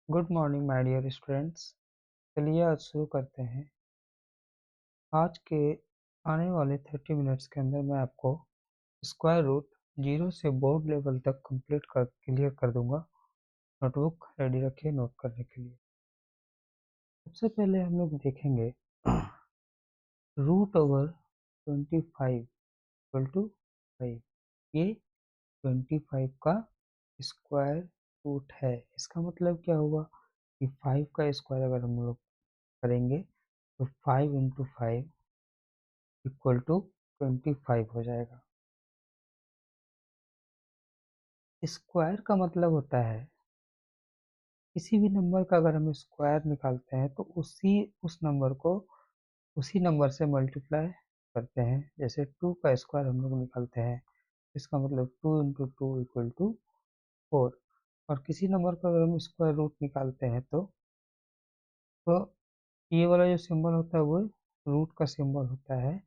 Good morning my dear students. चलिए आज शुरू करते हैं। आज के आने वाले 30 मिनट्स के अंदर मैं आपको स्क्वायर रूट जीरो से बोर्ड लेवल तक क्लियर कर दूंगा। नोटबुक रेडी रखिए नोट करने के लिए। सबसे पहले हम लोग देखेंगे रूट ओवर 25 इक्वल टू 5। ये 25 का स्क्वायर रूट है। इसका मतलब क्या हुआ कि 5 का स्क्वायर अगर हम लोग करेंगे तो 5 इंटू 5 इक्वल टू 25 हो जाएगा। स्क्वायर का मतलब होता है किसी भी नंबर का अगर हम स्क्वायर निकालते हैं तो उस नंबर को उसी नंबर से मल्टीप्लाई करते हैं। जैसे 2 का स्क्वायर हम लोग निकालते हैं, इसका मतलब 2 इंटू टू इक्वल टू 4। और किसी नंबर का अगर हम स्क्वायर रूट निकालते हैं तो ये वाला जो सिंबल होता है वो रूट का सिंबल होता है।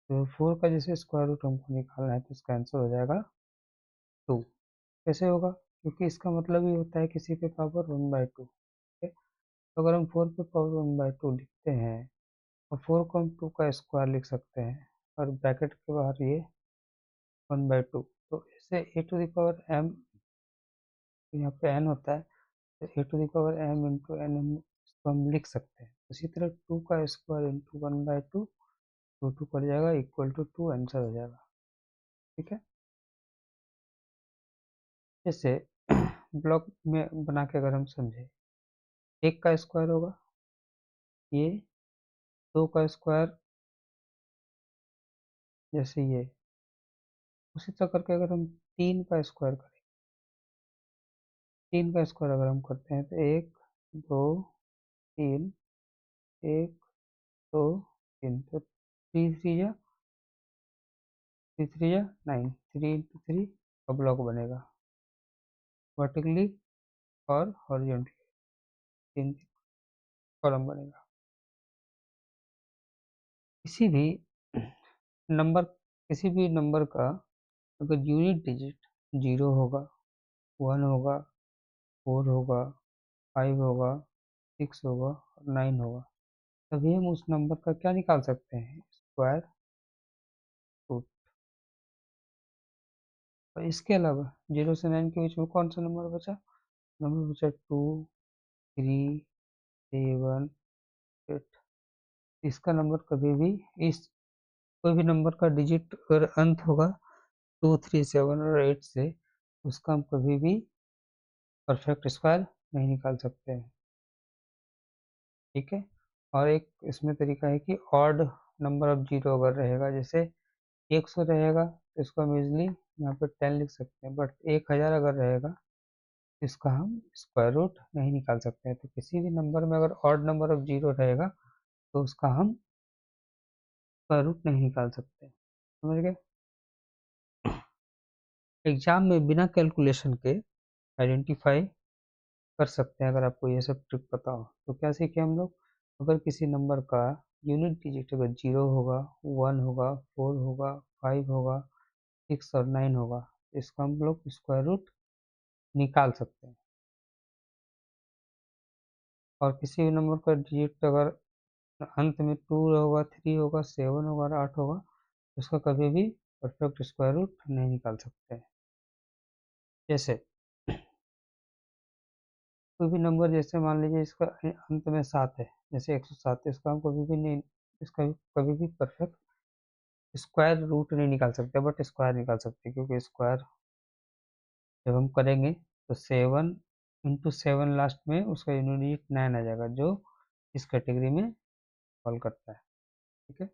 तो 4 का जैसे स्क्वायर रूट हमको निकालना है तो इसका आंसर हो जाएगा 2। कैसे होगा? क्योंकि इसका मतलब ये होता है किसी पे पावर 1/2। ठीक है, तो अगर हम 4 पे पावर 1/2 लिखते हैं और 4 को हम 2 का स्क्वायर लिख सकते हैं और ब्रैकेट के बाहर ये 1/2, तो इससे ए टू दावर एम, यहाँ पे एन होता है, तो ए टू दावर एम इंटू एन हम इसको हम लिख सकते हैं। उसी तरह 2 का स्क्वायर इंटू 1/2, 2 पड़ जाएगा इक्वल टू 2, आंसर हो जाएगा। ठीक है, जैसे ब्लॉक में बना के अगर हम समझे, 1 का स्क्वायर होगा ये, 2 का स्क्वायर जैसे ये, उसी तरह करके अगर हम 3 का स्क्वायर करें, 3 का स्क्वायर अगर हम करते हैं तो 1 2 3, 1 2 3, तो 3 3 9, 3 इंटू 3 का ब्लॉक बनेगा वर्टिकली और हॉरिजॉन्टली, 3 कॉलम बनेगा। किसी भी नंबर किसी भी नंबर का अगर यूनिट डिजिट 0 होगा, 1 होगा, 4 होगा, 5 होगा, 6 होगा और 9 होगा, तभी हम उस नंबर का क्या निकाल सकते हैं? Square root. और इसके अलावा 0 से 9 के बीच में कौन सा नंबर बचा? नंबर बचा 2 3 7 8। इसका नंबर कभी भी इस कोई भी नंबर का डिजिट अगर अंत होगा 2 3 7 और 8 से, उसका हम कभी भी परफेक्ट स्क्वायर नहीं निकाल सकते हैं। ठीक है, और एक इसमें तरीका है कि ऑड नंबर ऑफ जीरो अगर रहेगा, जैसे 100 रहेगा तो इसको हम इजिली यहाँ पे 10 लिख सकते हैं, बट 1000 अगर रहेगा इसका हम स्क्वायर रूट नहीं निकाल सकते हैं। तो किसी भी नंबर में अगर ऑड नंबर ऑफ जीरो रहेगा तो उसका हम स्क्वायर रूट नहीं निकाल सकते। समझ गए? एग्जाम में बिना कैलकुलेशन के आइडेंटिफाई कर सकते हैं। अगर आपको ये सब ट्रिक पता हो तो क्या सीखे हम लोग? अगर किसी नंबर का यूनिट डिजिट अगर 0 होगा, 1 होगा, 4 होगा, 5 होगा, 6 और 9 होगा, तो इसका हम लोग स्क्वायर रूट निकाल सकते हैं। और किसी भी नंबर का डिजिट अगर अंत में 2 होगा, 3 होगा, 7 होगा और 8 होगा, तो उसका कभी भी परफेक्ट स्क्वायर रूट नहीं निकाल सकते हैं। जैसे कोई भी नंबर, जैसे मान लीजिए इसका अंत में 7 है, जैसे 107 है, इसका हम कभी भी नहीं, इसका कभी भी परफेक्ट स्क्वायर रूट नहीं निकाल सकते, बट स्क्वायर निकाल सकते हैं, क्योंकि स्क्वायर जब हम करेंगे तो 7 इंटू 7 लास्ट में उसका यूनिट डिजिट 9 आ जाएगा, जो इस कैटेगरी में फॉल करता है। ठीक है,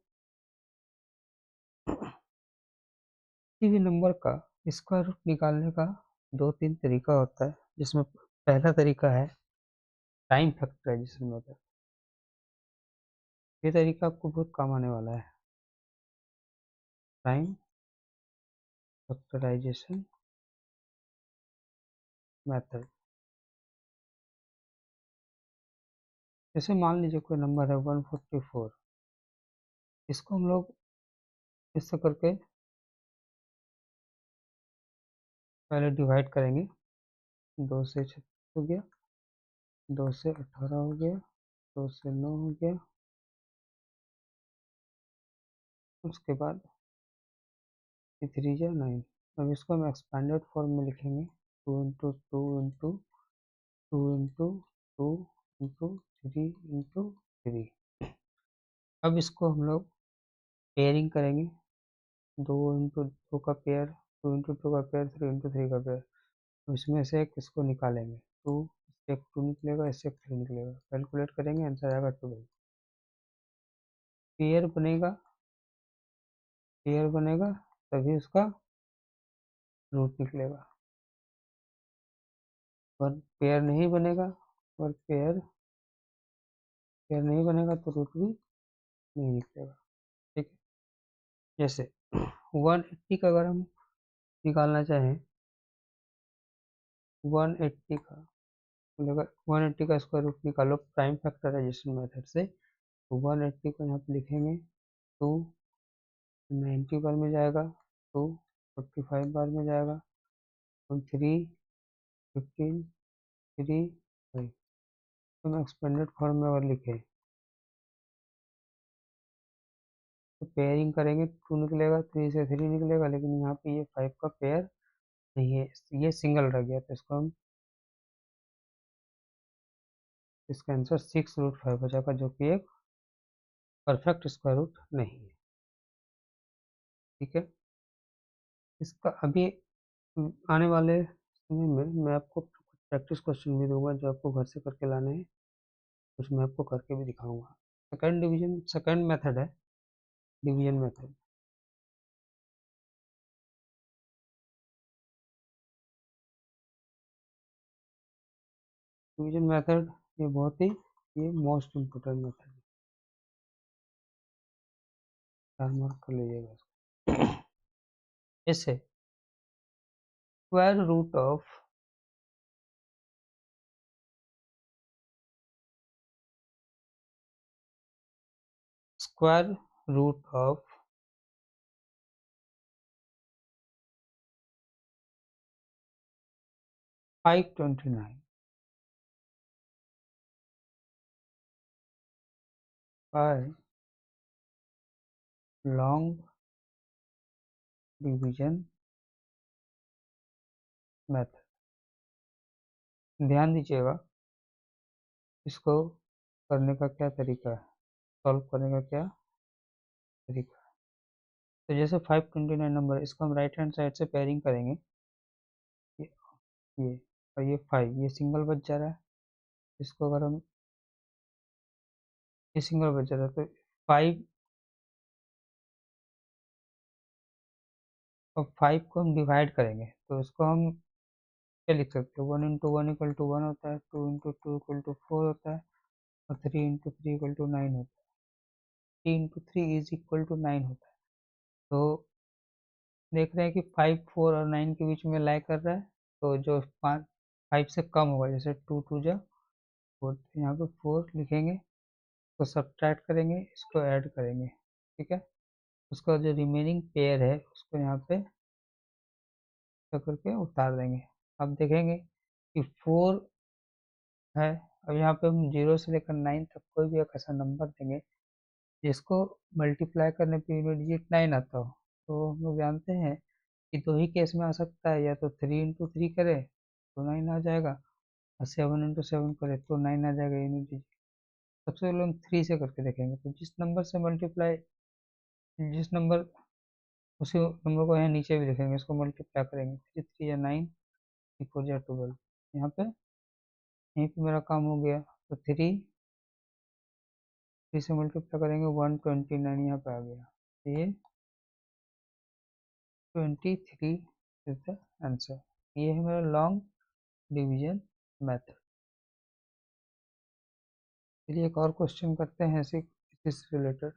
किसी भी नंबर का स्क्वायर रूट निकालने का 2-3 तरीका होता है, जिसमें पहला तरीका है टाइम फैक्टराइजेशन मेथड। ये तरीका आपको बहुत काम आने वाला है, टाइम फैक्टराइजेशन मेथड। जैसे मान लीजिए कोई नंबर है 144, इसको हम लोग इस तरह करके पहले डिवाइड करेंगे, 2 से 36 हो गया, 2 से 18 हो गया, 2 से 9 हो गया। उसके बाद 3 जा 9। अब इसको हम एक्सपेंडेड फॉर्म में लिखेंगे, 2 इंटू 2 इंटू 2 इंटू 3 इंटू 3। अब इसको हम लोग पेयरिंग करेंगे, 2 इंटू 2 का पेयर, 2 इंटू 2 का पेयर, 3 इंटू 3 का पेयर। तो इसमें से एक इसको निकालेंगे, 2, इससे एक 2 निकलेगा, इससे एक 3 निकलेगा, कैलकुलेट करेंगे, आंसर आएगा 12। पेयर बनेगा, पेयर बनेगा तभी उसका रूट निकलेगा, और पेयर नहीं बनेगा, और पेयर नहीं बनेगा तो रूट भी नहीं निकलेगा। ठीक है, जैसे 180 का अगर हम निकालना चाहें, 180 का, अगर 180 का स्क्वायर रूट निकालो प्राइम फैक्टराइजेशन मेथड से, तो 180 को यहाँ पे लिखेंगे, 2 90 बार में जाएगा, 2 45 बार में जाएगा, और 3 15 3 5। तो हम एक्सपेंडेड फॉर्म में अगर लिखें तो पेयरिंग करेंगे, 2 निकलेगा, 3 से 3 निकलेगा, लेकिन यहाँ पे ये 5 का पेयर नहीं है, ये सिंगल रह गया, तो इसको हम, इसका आंसर 6√5 हो जाएगा, जो कि एक परफेक्ट स्क्वायर रूट नहीं है। ठीक है, इसका अभी आने वाले समय में मैं आपको प्रैक्टिस क्वेश्चन भी दूंगा, जो आपको घर से करके लाने हैं, कुछ मैं आपको करके भी दिखाऊंगा। सेकंड मेथड है डिवीजन मेथड। डिवीजन मेथड ये बहुत ही, ये मोस्ट इम्पोर्टेंट मेथड है, चार मार्क कर लीजिएगा इसको। इससे square root of square root of 529 by long division method. ध्यान दीजिएगा, इसको करने का क्या तरीका है, सॉल्व करने का क्या तरीका है। तो जैसे 529 नंबर, इसको हम राइट हैंड साइड से पेयरिंग करेंगे, ये ये और ये 5, ये सिंगल बच जा रहा है, इसको अगर हम, ये सिंगल बच जा रहा है, तो 5 और 5 को हम डिवाइड करेंगे, तो इसको हम क्या लिख सकते हैं, 1 इंटू 1 इक्वल टू 1 होता है, 2 इंटू 2 इक्वल टू 4 होता है, और 3 इंटू 3 इक्वल टू 9 होता है, 3 इंटू 3 इज इक्वल टू 9 होता है। तो देख रहे हैं कि 5 4 और 9 के बीच में लाई कर रहा है, तो जो 5 से कम होगा, जैसे 2 2 जा 4, तो यहाँ पे 4 लिखेंगे, तो सब्ट्रैक्ट करेंगे, इसको ऐड करेंगे। ठीक है, उसका जो रिमेनिंग पेयर है उसको यहाँ पे करके उतार देंगे। अब देखेंगे कि 4 है। अब यहाँ पे हम 0 से लेकर 9 तक कोई भी एक ऐसा नंबर देंगे जिसको मल्टीप्लाई करने पे यूनिट डिजिट 9 आता हो, तो हम लोग जानते हैं कि दो ही केस में आ सकता है, या तो 3 इंटू 3 करे तो 9 आ जाएगा, और 7 इंटू 7 करे तो 9 आ जाएगा यूनिट डिजिट। सबसे पहले हम 3 से करके देखेंगे, तो जिस नंबर से मल्टीप्लाई, जिस नंबर, उसी नंबर को यहाँ नीचे भी लिखेंगे, इसको मल्टीप्लाई करेंगे, 3 3 या 9, 3 4 या 12। यहाँ पे यहीं पे मेरा काम हो गया, तो 3 से मल्टीप्लाई करेंगे, 129 यहाँ पे आ गया, तो ये 23 इज द आंसर। ये है मेरा लॉन्ग डिवीजन मेथड। चलिए एक और क्वेश्चन करते हैं ऐसे इससे रिलेटेड।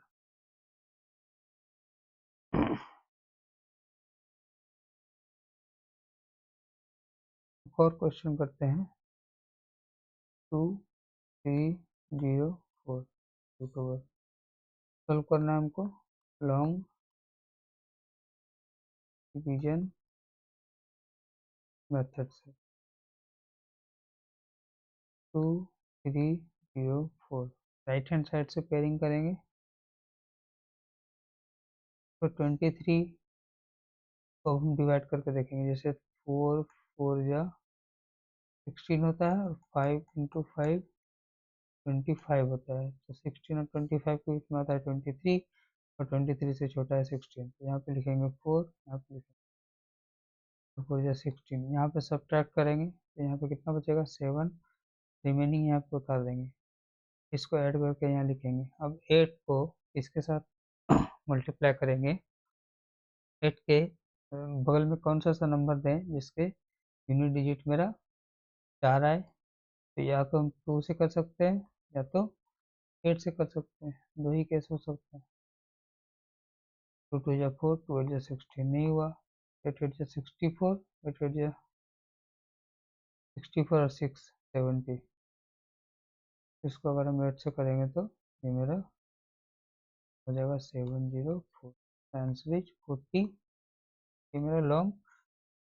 एक और क्वेश्चन करते हैं, 2304 रूट ओवर, सॉल्व करना है हमको लॉन्ग डिवीजन मेथड से। 304। राइट हैंड साइड से पेयरिंग करेंगे तो 23 को हम डिवाइड करके देखेंगे। जैसे 4 4 या 16 होता है और 5 इंटू 5 25 होता है। तो 16 और 25 को इसमें आता है 23 और 23 से छोटा है 16। तो यहाँ पे लिखेंगे 4, यहाँ पे लिखेंगे 4 या 16। यहाँ पे सब्ट्रैक्ट करेंगे तो यहाँ पे कितना बचेगा 7। रिमेनिंग यहाँ पे उतार देंगे, इसको ऐड करके यहाँ लिखेंगे। अब 8 को इसके साथ मल्टीप्लाई करेंगे। 8 के बगल में कौन सा नंबर दें जिसके यूनिट डिजिट मेरा 4 आए। तो या तो हम 2 से कर सकते हैं या तो 8 से कर सकते हैं, दो ही केस हो सकते हैं। 2 2 या 4, 2 8 या 16 नहीं हुआ। 8 8 या 64, 8 8 या 64 और 6 70। इसको अगर हम 8 से करेंगे तो ये मेरा हो जाएगा 704। Answer is 40। ये मेरा लॉन्ग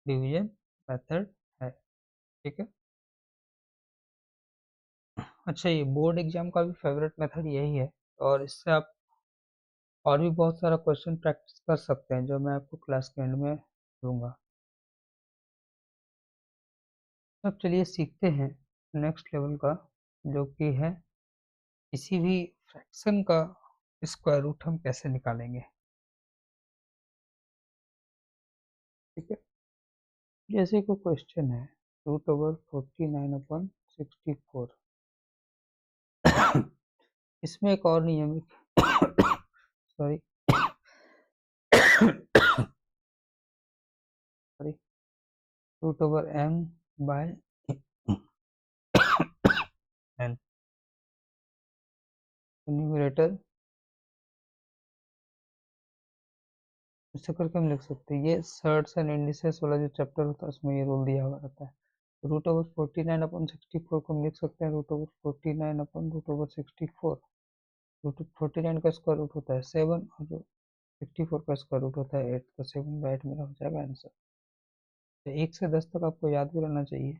डिवीजन मेथड है। ठीक है। अच्छा, ये बोर्ड एग्जाम का भी फेवरेट मेथड यही है, और इससे आप और भी बहुत सारा क्वेश्चन प्रैक्टिस कर सकते हैं जो मैं आपको क्लास के एंड में दूंगा। अब चलिए सीखते हैं नेक्स्ट लेवल का, जो कि है किसी भी फ्रैक्शन का स्क्वायर रूट हम कैसे निकालेंगे। ठीक है। जैसे कोई क्वेश्चन है √49/64। इसमें एक और नियम सॉरी सॉरी √m/n न्यूमरेटर ऐसे करके हम लिख सकते हैं। ये सर्ट्स एंड इंडिसेस वाला जो चैप्टर होता है उसमें ये रूल दिया हुआ रहता है। √49/64 को हम लिख सकते हैं √49/√64। √49 का स्क्वायर रूट होता है 7 और 64 का स्क्वायर रूट होता है 8। तो 7/8 मेरा हो जाएगा आंसर। तो 1 से 10 तक आपको याद भी रहना चाहिए,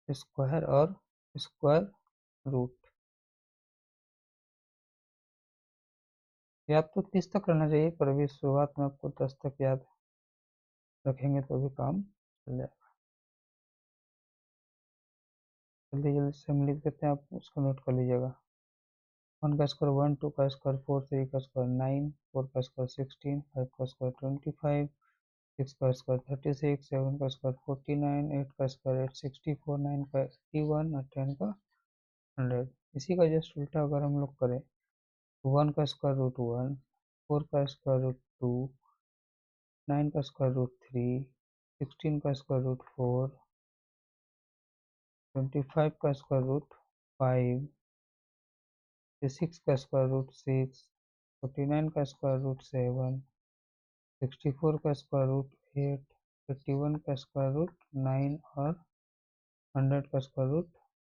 स्क्वायर और स्क्वायर रूट। याद तो 30 तक रहना चाहिए, पर अभी शुरुआत में आपको 10 तक याद रखेंगे तो भी काम चल जाएगा। जल्दी जल्दी से हम लिख देते हैं, आप उसको नोट कर लीजिएगा। 1 का स्क्वायर 1, 2 का स्क्वायर 4, 3 का स्क्वायर 9, 4 का स्क्वायर 16, 5 का स्क्वायर 25, 6 का स्क्वायर 36, 7 का स्क्वायर 49, 8 का स्क्वायर 864, 9 का 81 और 10 का 100। इसी का जस्ट उल्टा अगर हम लोग करें, 1 का स्क्वायर रूट 1, 4 का स्क्वायर रूट 2, 9 का स्क्वायर रूट 3, 16 का स्क्वायर रूट 4, 25 का स्क्वायर रूट 5, 6 का स्क्वायर रूट 6, 49 का स्क्वायर रूट 7, 64 का स्क्वायर रूट 8, 81 का स्क्वायर रूट 9 और 100 का स्क्वायर रूट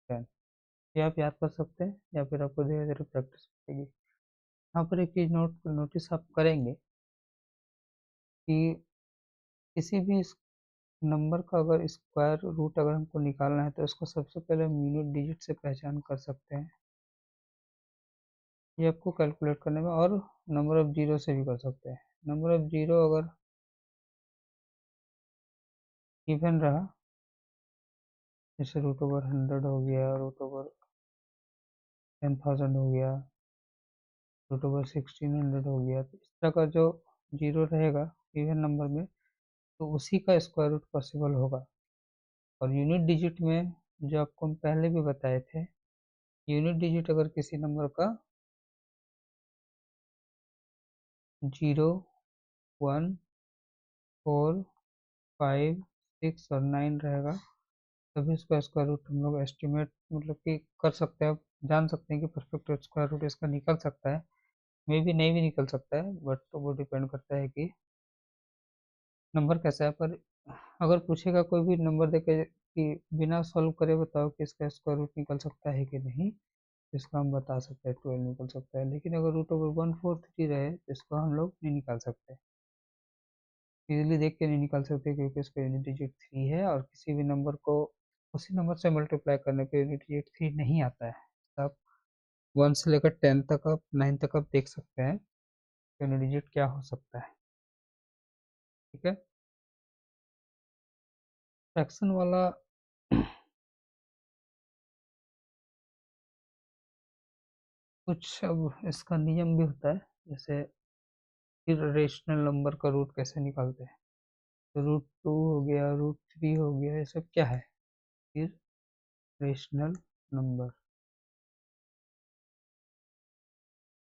10। ये आप याद कर सकते हैं या फिर आपको धीरे धीरे प्रैक्टिस करेगी। यहाँ पर एक चीज नोटिस आप करेंगे कि किसी भी नंबर का अगर स्क्वायर रूट अगर हमको निकालना है तो इसको सबसे पहले हम यूनिट डिजिट से पहचान कर सकते हैं। ये आपको कैलकुलेट करने में, और नंबर ऑफ जीरो से भी कर सकते हैं। नंबर ऑफ जीरो अगर इवन रहा, जैसे √100 हो गया, √10,000 हो गया, √1600 हो गया, तो इस तरह का जो जीरो रहेगा इवन नंबर में, तो उसी का स्क्वायर रूट पॉसिबल होगा। और यूनिट डिजिट में जो आपको हम पहले भी बताए थे, यूनिट डिजिट अगर किसी नंबर का 0, 1, 4, 5, 6 और 9 रहेगा, तभी इसका स्क्वायर रूट हम लोग एस्टिमेट मतलब कि कर सकते हैं, जान सकते हैं कि परफेक्ट स्क्वायर रूट इसका निकल सकता है। मे भी नहीं भी निकल सकता है, बट तो वो डिपेंड करता है कि नंबर कैसा है। पर अगर पूछेगा कोई भी नंबर देके कि बिना सॉल्व करे बताओ कि इसका स्क्वायर रूट निकल सकता है कि नहीं, तो इसका हम बता सकते हैं 12 निकल सकता है। लेकिन अगर √143 रहे तो इसको हम लोग नहीं निकाल सकते, इजीली देख के नहीं निकाल सकते, क्योंकि इसका यूनिट डिजिट 3 है। और किसी भी नंबर को उसी नंबर से मल्टीप्लाई करने पे यूनिट डिजिट 3 नहीं आता है। आप 1 से लेकर 10 तक आप 9 तक आप देख सकते हैं यूनिट डिजिट क्या हो सकता है। ठीक है। फ्रैक्शन वाला कुछ अब इसका नियम भी होता है, जैसे फिर रेशनल नंबर का रूट कैसे निकालते हैं। तो √2 हो गया, √3 हो गया, ये सब क्या है, फिर रेशनल नंबर।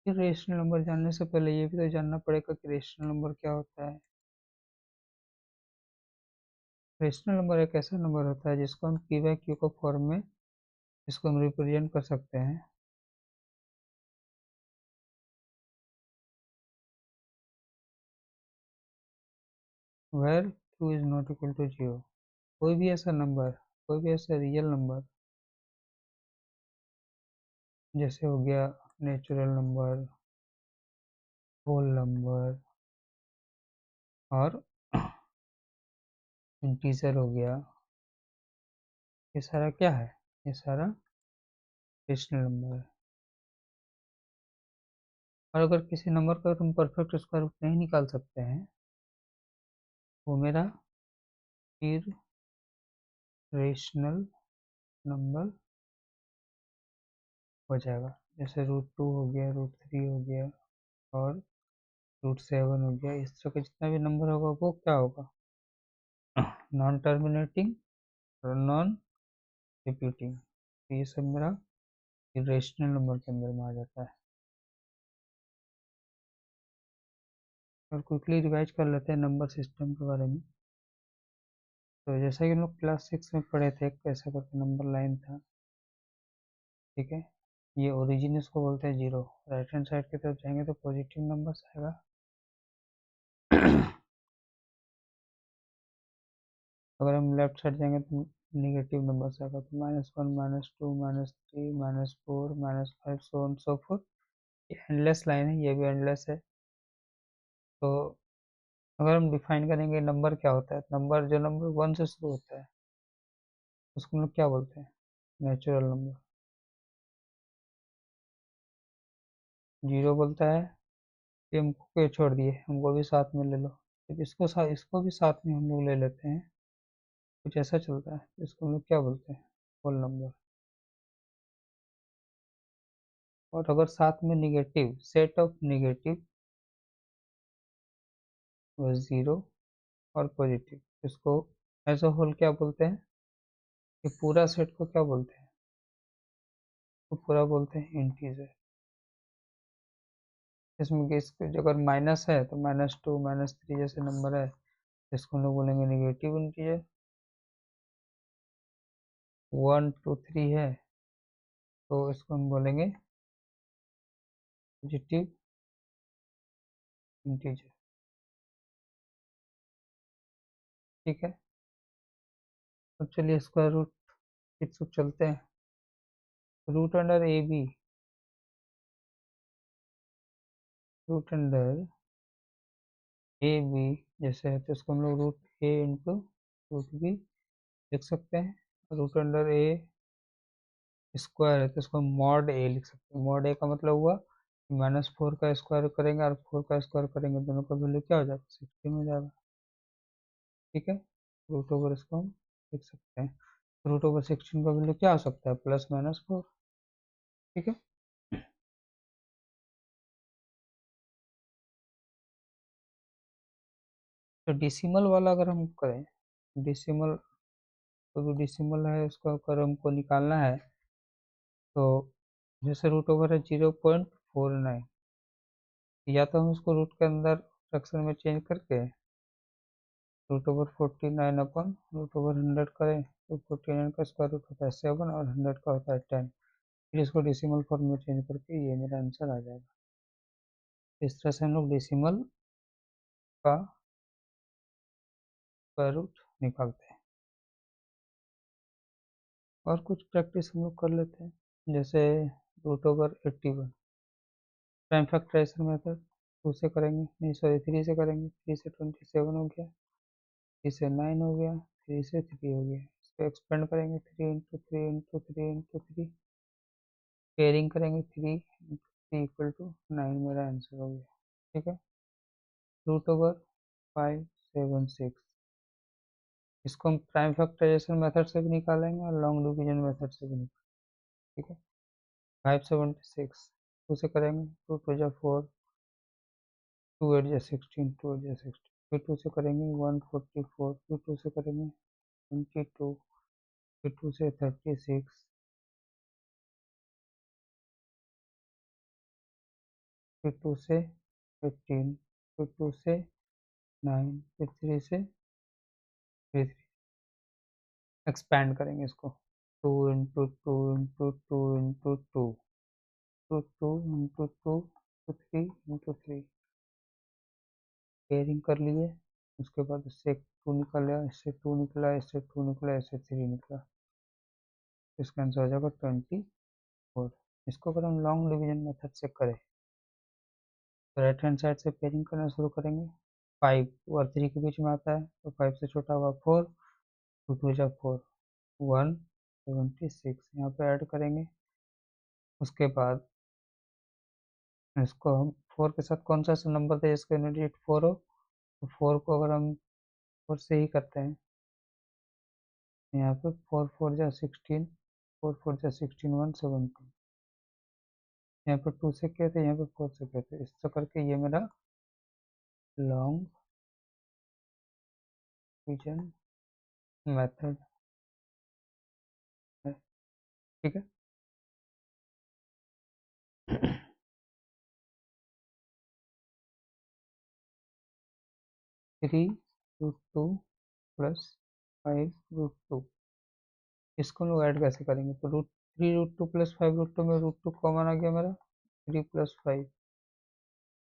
फिर रेशनल नंबर जानने से पहले ये भी तो जानना पड़ेगा कि रेशनल नंबर क्या होता है। रेशनल नंबर एक ऐसा नंबर होता है जिसको हम पी बाई क्यू का फॉर्म में इसको हम रिप्रेजेंट कर सकते हैं। Where Q is not equal to 0। कोई भी ऐसा नंबर, कोई भी ऐसा रियल नंबर, जैसे हो गया नेचुरल नंबर, होल नंबर और इंटीजर हो गया, ये सारा क्या है, ये सारा रेशनल नंबर है। और अगर किसी नंबर का तुम परफेक्ट स्क्वायर रूट नहीं निकाल सकते हैं, वो मेरा फिर रेशनल नंबर हो जाएगा। जैसे √2 हो गया, √3 हो गया और √7 हो गया, इस तरह का जितना भी नंबर होगा वो क्या होगा, नॉन टर्मिनेटिंग और नॉन रिपीटिंग। तो ये सब मेरा इरेशनल नंबर के अंदर में आ जाता है। और क्विकली रिवाइज कर लेते हैं नंबर सिस्टम के बारे में। तो जैसा कि हम लोग क्लास 6 में पढ़े थे, कैसा करके नंबर लाइन था। ठीक है। ये ओरिजिन इसको बोलते हैं 0। राइट हैंड साइड की तरफ जाएंगे तो पॉजिटिव नंबर्स आएगा। अगर हम लेफ्ट साइड जाएंगे तो निगेटिव नंबर्स आएगा। तो -1, -2, -3, -4, -5, सो ऑन सो फोर्थ। ये एंडलेस लाइन है, ये भी एंडलेस है। तो अगर हम डिफाइन करेंगे नंबर क्या होता है, नंबर जो नंबर 1 से शुरू होता है उसको हम लोग क्या बोलते हैं, नेचुरल नंबर। 0 बोलता है कि हमको के छोड़ दिए, हमको भी साथ में ले लो, तो इसको भी साथ में हम लोग ले लेते हैं, कुछ ऐसा चलता है। इसको हम लोग क्या बोलते हैं, होल नंबर। और अगर साथ में निगेटिव, सेट ऑफ निगेटिव, 0 और पॉजिटिव, इसको एज अ होल क्या बोलते हैं, ये पूरा सेट को क्या बोलते हैं, तो पूरा बोलते हैं इंटीजर। इसमें कि इसके जो अगर माइनस है तो -2, -3 जैसे नंबर है, इसको हम लोग बोलेंगे निगेटिव इंटीजर। 1, 2, 3 है तो इसको हम बोलेंगे पॉजिटिव इंटीजर। ठीक है। तो चलिए स्क्वायर रूट की तरफ चलते हैं। Root under A B, root under A B जैसे है तो इसको हम लोग √a × √b लिख सकते हैं। रूट अंडर ए स्क्वायर है तो इसको मॉड ए लिख सकते हैं। मॉड ए का मतलब हुआ -4 का स्क्वायर करेंगे और 4 का स्क्वायर करेंगे, दोनों का वैल्यू क्या हो जाएगा, 16 हो जाएगा। ठीक है। रूट ओवर इसको हम लिख सकते हैं। √16 का वैल्यू क्या हो सकता है, +-4। ठीक है। तो डिसिमल वाला अगर हम करें, डिसिमल, कोई भी डिसिमल है उसको अगर हमको निकालना है तो जैसे √है 0.49, या तो हम इसको रूट के अंदर फ्रैक्शन में चेंज करके √49 अपन √100 करें तो 49 का स्क्वायर रूट होता है 7 और 100 का होता है 10। फिर इसको डेसिमल फॉर्म में चेंज करके ये मेरा आंसर आ जाएगा। इस तरह से हम लोग डेसिमल का स्क्वायर रूट निकालते हैं। और कुछ प्रैक्टिस हम लोग कर लेते हैं, जैसे √81 प्राइम फैक्टराइजेशन मेथड 2 से करेंगे, नहीं सॉरी 3 से करेंगे। 3 से 27 हो गया, 3 से 9 हो गया, 3 से 3 हो गया, इसको एक्सपेंड करेंगे 3 × 3 × 3 × 3, पेयरिंग करेंगे 3 × 3 = 9, मेरा आंसर हो गया। ठीक है, √576। इसको हम प्राइम फैक्टराइजेशन मेथड से भी निकालेंगे और लॉन्ग डिवीजन मेथड से भी निकालेंगे। ठीक है, 576 टू से करेंगे, 2 × 2 = 4, 2 × 8 = 16, 2 × 8 = 16, फिर 2 से करेंगे 144, फिर 2 से करेंगे 22, फिर 2 से 36, फिर 2 से 15, फिर 2 से 9, फिर 3 से 3 एक्सपैंड करेंगे इसको, 2 × 2 × 2 × 2 तो 2 × 2 तो 3 × 3, पेयरिंग कर लिए। उसके बाद इससे एक 2 निकला, इससे 2 निकला, इससे 2 निकला, इससे 3 निकला, इसका आंसर हो जाएगा 24। इसको अगर हम लॉन्ग डिवीजन मेथड से करें तो राइट हैंड साइड से पेयरिंग करना शुरू करेंगे। 5 और 3 के बीच में आता है तो 5 से छोटा हुआ 4, 2 × 2 = 4, 176 यहाँ पे ऐड करेंगे। उसके बाद इसको हम 4 के साथ कौन सा नंबर दे जिसका यूनिट डिजिट 4 हो, तो 4 को अगर हम 4 से ही करते हैं, यहाँ पे 4 × 4 = 16, 4 × 4 = 16, 117, यहाँ पर 2 से किया था, यहाँ पे 4 से किया था, इस तरह करके ये मेरा लॉन्ग डिवीजन मेथड है। ठीक है, 3√2 + 5√2, इसको हम लोग ऐड कैसे करेंगे, तो 3√2 + 5√2 में √2 कॉमन आ गया मेरा, 3 + 5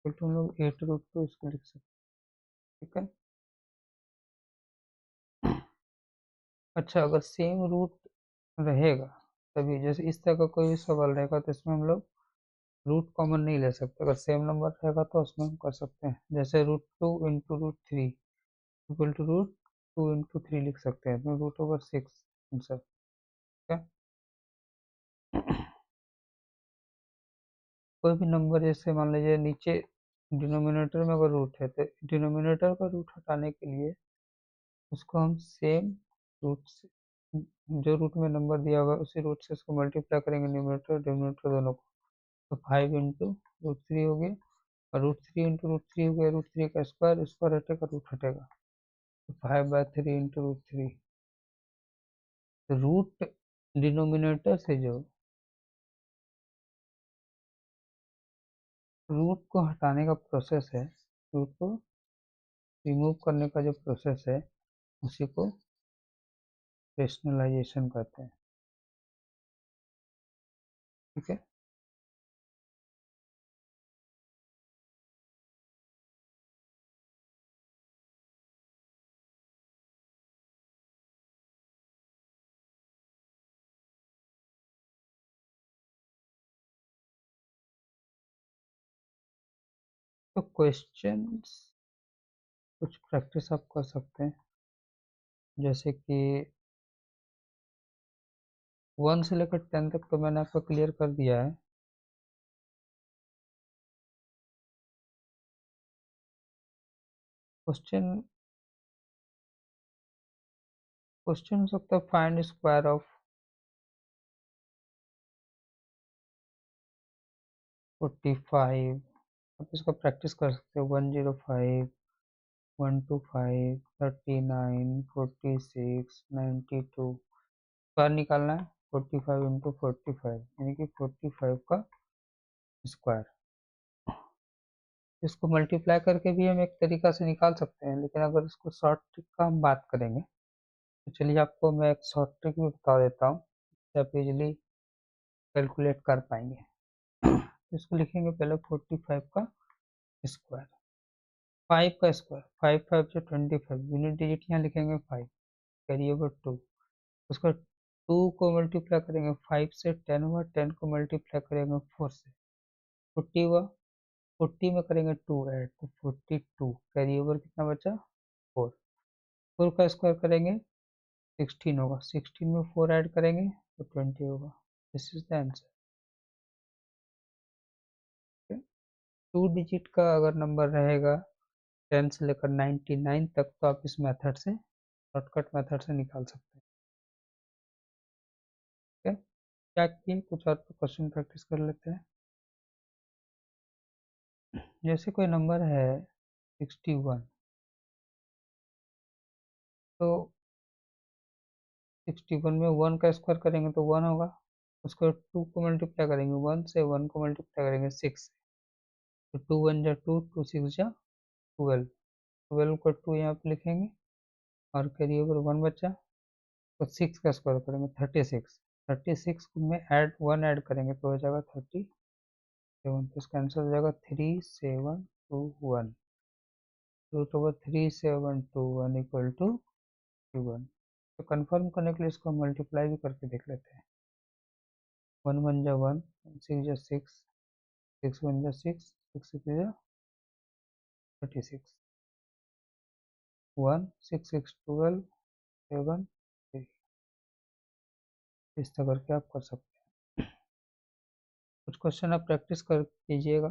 तो हम लोग 8√2 इसको लिख सकते हैं। ठीक है, अच्छा अगर सेम रूट रहेगा तभी, जैसे इस तरह का कोई भी सवाल रहेगा तो इसमें हम लोग रूट कॉमन नहीं ले सकते, अगर सेम नंबर रहेगा तो उसमें हम कर सकते हैं, जैसे √2 × √3 = √2 × 3 लिख सकते हैं, तो √/6 आंसर। ठीक है, कोई भी नंबर जैसे मान लीजिए नीचे डिनोमिनेटर में अगर रूट है तो डिनोमिनेटर का रूट हटाने के लिए उसको हम सेम रूट से, जो रूट में नंबर दिया हुआ है उसी रूट से उसको मल्टीप्लाई करेंगे, न्यूमरेटर और डिनोमिनेटर दोनों को, तो 5 × √3 हो गया, और √3 × √3 हो गया, √3 का स्क्वायर, स्क्वायर हटेगा रूट हटेगा, तो 5/3 × √3। तो रूट डिनोमिनेटर से जो रूट को हटाने का प्रोसेस है, रूट को रिमूव करने का जो प्रोसेस है उसी को रेशनलाइजेशन कहते हैं। ठीक है, तो क्वेश्चंस कुछ प्रैक्टिस आप कर सकते हैं, जैसे कि 1 से लेकर 10 तक तो मैंने आपको क्लियर कर दिया है। क्वेश्चन क्वेश्चन हो सकता है फाइंड स्क्वायर ऑफ 45, आप इसका प्रैक्टिस कर सकते हो, 105, 125, 39, 46, 92, स्क्वायर निकालना है, 45 × 45 यानी कि 45 का स्क्वायर। इसको मल्टीप्लाई करके भी हम एक तरीका से निकाल सकते हैं, लेकिन अगर इसको शॉर्ट ट्रिक का हम बात करेंगे तो चलिए आपको मैं एक शॉर्ट ट्रिक भी बता देता हूँ, आप इजिली कैलकुलेट कर पाएंगे। इसको लिखेंगे पहले 45 का स्क्वायर, 5 का स्क्वायर, 5 5 से 25, यूनिट डिजिट यहाँ लिखेंगे 5, कैरी ओवर 2, उसका 2 को मल्टीप्लाई करेंगे 5 से, 10 हुआ, 10 को मल्टीप्लाई करेंगे 4 से, 40 हुआ, 40 में करेंगे 2 ऐड तो 42, कैरी ओवर कितना बचा 4, 4 का स्क्वायर करेंगे 16 होगा, 16 में 4 ऐड करेंगे तो 20 होगा। This is the answer. 2 digit का अगर नंबर रहेगा 10 से लेकर 99 तक तो आप इस मेथड से, शॉर्टकट मेथड से निकाल सकते हैं। ठीक है, क्या किए, कुछ और क्वेश्चन प्रैक्टिस कर लेते हैं। जैसे कोई नंबर है 61, तो 61 में 1 का स्क्वायर करेंगे तो 1 होगा। उसको 2 को मल्टीप्लाई करेंगे, 1 से 1 को मल्टीप्लाई करेंगे 6 से, तो 2 1 जा 2, 2 6 जा 12, 12 को 2 यहाँ पे लिखेंगे और कैरी ओवर 1 बचा, तो 6 का स्क्वायर करेंगे 36, 36 में ऐड 1 ऐड करेंगे तो हो जाएगा 37, तो इसका आंसर हो जाएगा 3721, रूट ओवर 3721 इक्वल टू 1। तो कंफर्म करने के लिए इसको मल्टीप्लाई भी करके देख लेते हैं। 1 1 जा 1, 6 जा 6, 6 1 जा 6, 6 6 जा 36, 1 6 6 12 7 3। इस तरह करके आप कर सकते हैं। कुछ क्वेश्चन आप प्रैक्टिस कर कीजिएगा।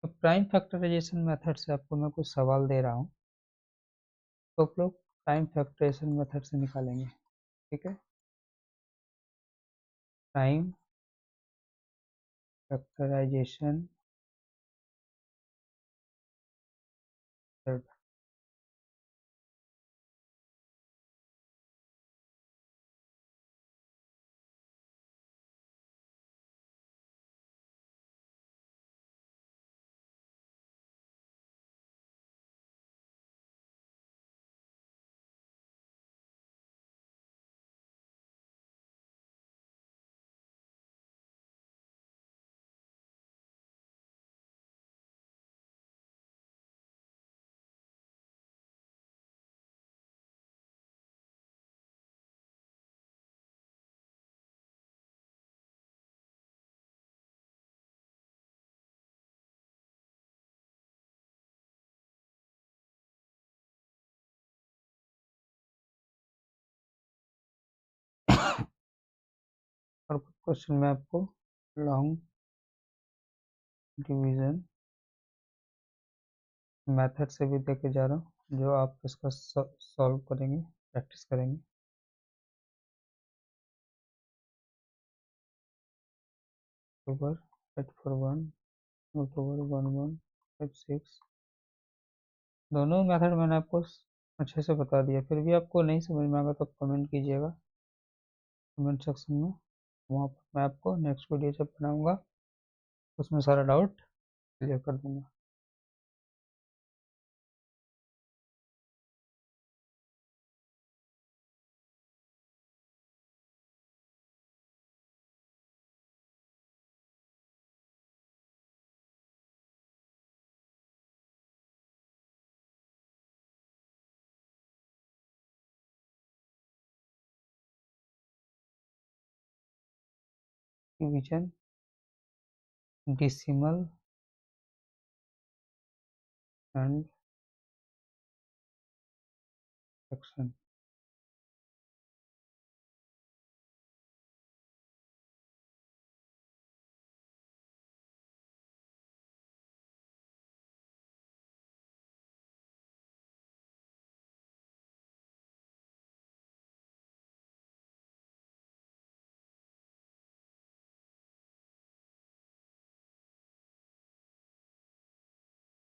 तो प्राइम फैक्टराइजेशन मेथड से आपको मैं कुछ सवाल दे रहा हूँ, तो आप लोग प्राइम फैक्टराइजेशन मेथड से निकालेंगे। ठीक है, प्राइम फैक्टराइजेशन मेथड। और कुछ क्वेश्चन में आपको लॉन्ग डिवीजन मेथड से भी देके जा रहा हूँ, जो आप इसका सॉल्व करेंगे, प्रैक्टिस करेंगे। ओवर 841 रूट ओवर 1156, दोनों मेथड मैंने आपको अच्छे से बता दिया। फिर भी आपको नहीं समझ में आएगा तो आप कमेंट कीजिएगा कमेंट सेक्शन में, वहाँ पर मैं आपको नेक्स्ट वीडियो जब बनाऊँगा उसमें सारा डाउट क्लियर कर दूँगा। Division, decimal and fraction.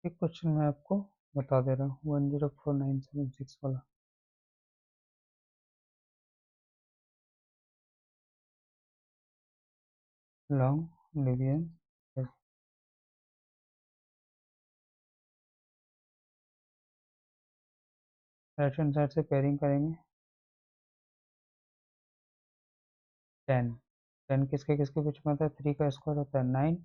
एक क्वेश्चन मैं आपको बता दे रहा हूँ 104976 वाला। Long division, right hand side से पेयरिंग करेंगे 10, 10 किसके किसके बीच में होता है, 3 का स्क्वायर होता है 9,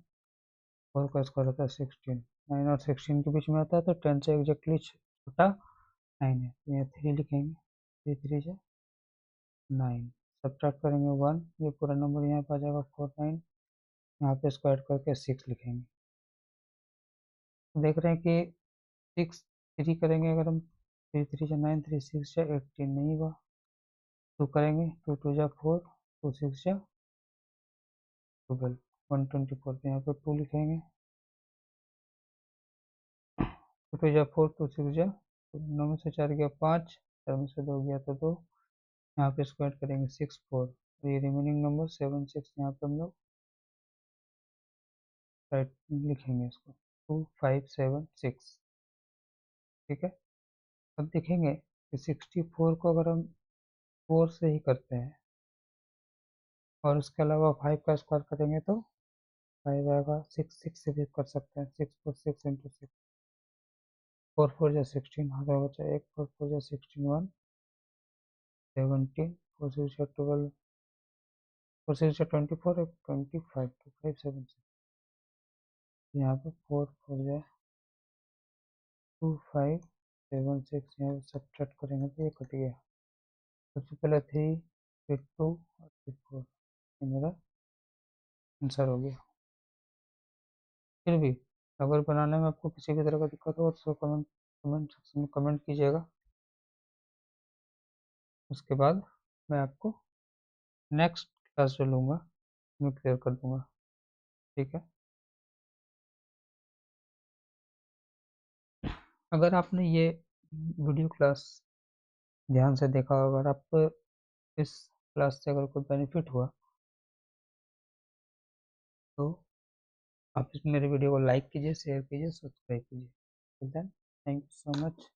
4 का स्क्वायर होता है 16, 9 और 16 के बीच में आता है, तो 10 से एग्जैक्टली छोटा 9 है, तो यहाँ 3 लिखेंगे, 3 3 से 9, सब्ट्रैक्ट करेंगे 1, ये पूरा नंबर यहाँ पे आ जाएगा 49, यहाँ पे स्क्वायर करके 6 लिखेंगे। देख रहे हैं कि 6 3 करेंगे अगर हम 3 3 जा 9, 3 6 जा 18 नहीं हुआ। 2 करेंगे, 2 2 जा 4, 2 6 जा 12, 124 पे यहाँ पर 2 लिखेंगे। 2 2 जा 4, 2 6 जा 9 में से 4 गया 5, 4 में से 2 गया तो 2। यहाँ पे स्क्वायर करेंगे 6 4, ये रिमेनिंग नंबर 7 6 यहाँ पे हम लोग राइट लिखेंगे इसको 2 5 7 6। ठीक है, अब देखेंगे कि 64 को अगर हम 4 से ही करते हैं और उसके अलावा 5 का स्क्वायर करेंगे तो 5 आएगा। 6 6 से भी कर सकते हैं, 6 4 6 इंटू 6, 4 4 जा 16, हाथ में बचा 1, 4 4 जा 16 1 17, 4 6 जा 12, 4 6 जा 24, 25 2 5 7 6। यहाँ पे 4 4 जा 2 5 7 6, यहाँ पे सब्ट्रैक्ट करेंगे तो ये कट गया। सबसे पहले 3 फिर 2 और फिर 4, ये मेरा आंसर हो गया। फिर भी अगर बनाने में आपको किसी भी तरह का दिक्कत हो तो कमेंट सेक्शन में कमेंट कीजिएगा। उसके बाद मैं आपको नेक्स्ट क्लास जो लूँगा मैं क्लियर कर दूँगा। ठीक है, अगर आपने ये वीडियो क्लास ध्यान से देखा, अगर आपको इस क्लास से अगर कोई बेनिफिट हुआ तो आप इस मेरे वीडियो को लाइक कीजिए, शेयर कीजिए, सब्सक्राइब कीजिए। Then thank you so much.